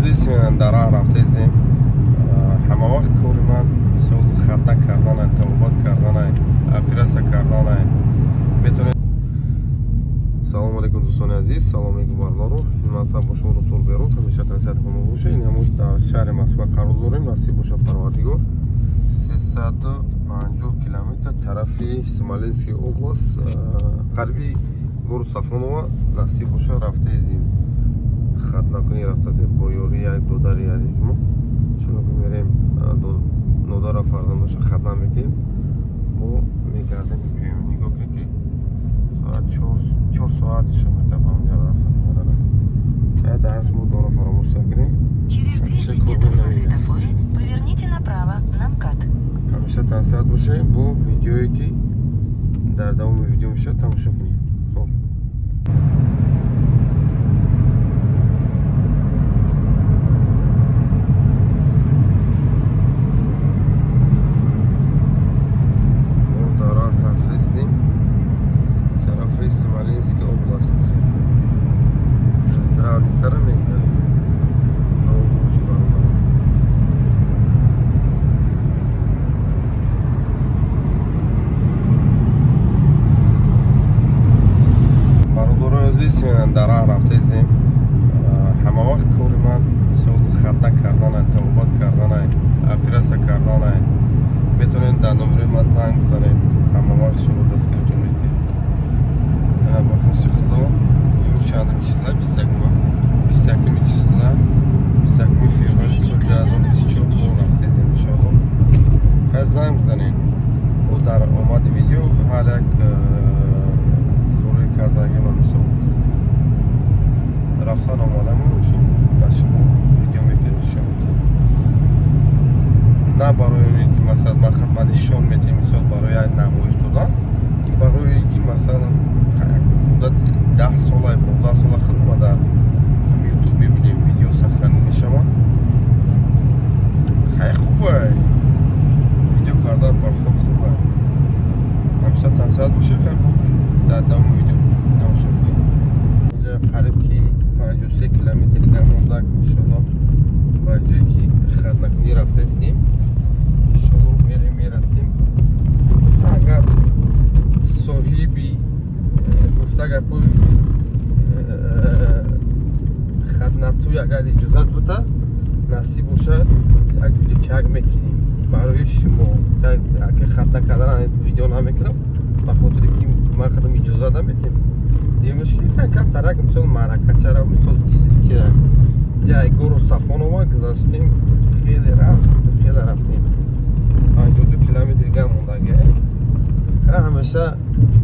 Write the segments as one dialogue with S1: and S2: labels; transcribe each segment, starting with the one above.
S1: عزیز در راه رفتیم همه وقت کاری من مثل خطا کردن توبات کردن اپیراسیا کردن میتونه. سلام علیکم دوستان عزیز، سلام علیکم بردارو. این منصب با شما دکتر بیروت همیشه ترسیت کنم باشه. این همون در شهر مسکو قرار داریم. نصیب باشه پروردگار. 350 کیلومتر طرفی سمالینسکی область غربی город Сафоново نصیب باشه رفته ایزیم. خط نکنی رفته با یاری یک دوداری عزیز ما چون که میریم نودار فرزندش خط نمیکنیم و میگردیم بیایم. نگاه کنید که ساعت 4 ساعتی شما میتونم اونجا رفتن مادرم در نودار فراموش نکنیم.
S2: Через 200 метров на светофоре поверните направо на МКАД.
S1: همیشه تنصیحات باشه با ویدیویی که در دوام ویدیو میشه تماشا کنید. خب طرف سمالینسکی область здравний سر میگذاریم. برادر عزیز در راه رفتیم همه وقت کاری من مثل خطا کردن توبات کردن اپیراسیا کردن میتونین در نمره ما زنگ بزنین. همه وقت شما دستگیرتون میکنیم. اینا با خصوص خدا امروز چندمی چیزلا 21 چیزلا 21 فیوریه سال 2024 رفتیم انشاءالله. هر زنگ بزنین و در آمد ویدیو هر یک کاری کردگی من مثل رفتن آمدمون با شما ویدیو میکنیم نشان میکنیم. نه برای اینکه مثلا ما خدمت نشان میدیم مثلا برای نمایش دادن. این برای اینکه مثلا مدت 10 سال 15 سال خدمت در یوتیوب میبینیم ویدیو سخنرانی میشم. خیلی خوبه ویدیو کردن پرفکت خوبه. همیشه تنصیحات باشه خیلی در دوام ویدیو تماشا کنید. اینجا قریب که 53 کیلومتر دیگه مونده انشالله با جایی که خط نکنی رفته هستیم. انشالله میرسیم. اگر صاحبی گفته گپوی خدمتوی اگر اجازت بده نصیب باشد یک ویدیو چک میکنیم برای شما. اگه خط نکردن ویدیو نمیکنم بخاطر که ما خودم اجازه نمیدیم. دیگه مشکلی کم ترک مثلا معرکه چرا مثلا چرا یا گورو صفانووا گذاشتیم. خیلی رفتیم 52 کیلومتر دیگه مونده. همیشه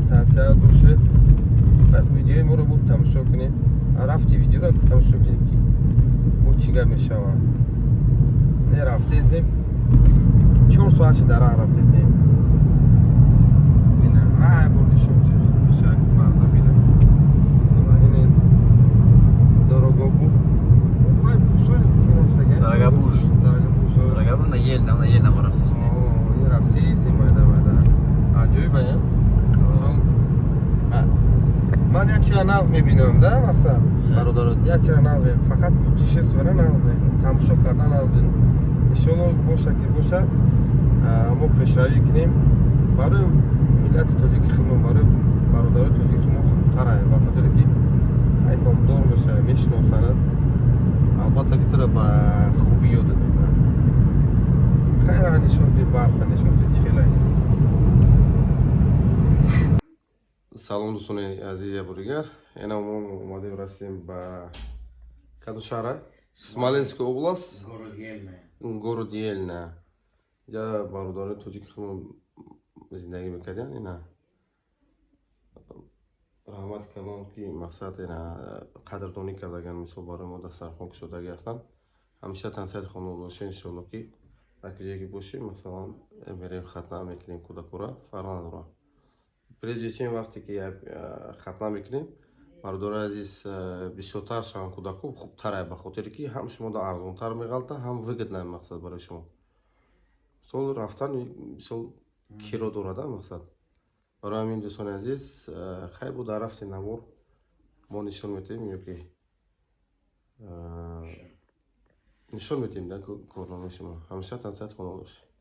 S1: تنصیحات باشه ویدیوی ما رو بود تماشا کنید. رفتی ویدیو رو تماشا کنید که با چی گپ میشه. نه رفته ایزدیم 4 ساعت در راه رفته ایزدیم. بینه راه بردیشم توی خوب بشه اگه مرده بینه این دارگاه بخواه بوشوی چی نمسته گه؟
S3: Дорога буш. Дорога буш на ель нам رفتیم.
S1: این رفته ایزدیم مایده عجیبه یا؟ من یک چیز ناز میبینم ده مثلا برادرات یک چیز ناز میبینم فقط پوتیشست وره ناز میبینم تماشا کردن ناز میبینم. انشالله باشه که باشه ما پیشروی کنیم برای ملت تاجیک خودمون برای برادرات تاجیک خودمون خوبتره بخاطر که این نامدار میشه میشناسند. البته که تو با خوبی یاد میگیرن. خیلی نشون بی برف نشون بی خیلی. سلام دوستان عزیز بزرگوار. اینا ما اومدیم رسیم به کدوم شهر؟ سمالینسکی область. город Ельня. جا برادران تاجیک خودمون زندگی میکردن. اینا رحمت کردن که مقصد اینا قدردانی کردن مثل برای ما دسترخوان کشیدگی هستن. همیشه تنصیحات خانم باشه انشالله که هر جایی که باشیم مثلا میریم خطا میکنیم کودکورا فرق نداره. прежде чем وقتی که خطا میکنیم برادر عزیز بسیارتر شوند کودکو خوبتره بخاطر که هم شما دا ارزانتر میغلطه هم وگدن مقصد برای شما. مثال رفتن مثال کیرو دارده مقصد. برای همین دوستان عزیز خیلی بود رفتیم نمور ما نشون میتیم یا که نشون بدیم نه کورنامه شما 80 درصد خونه باشه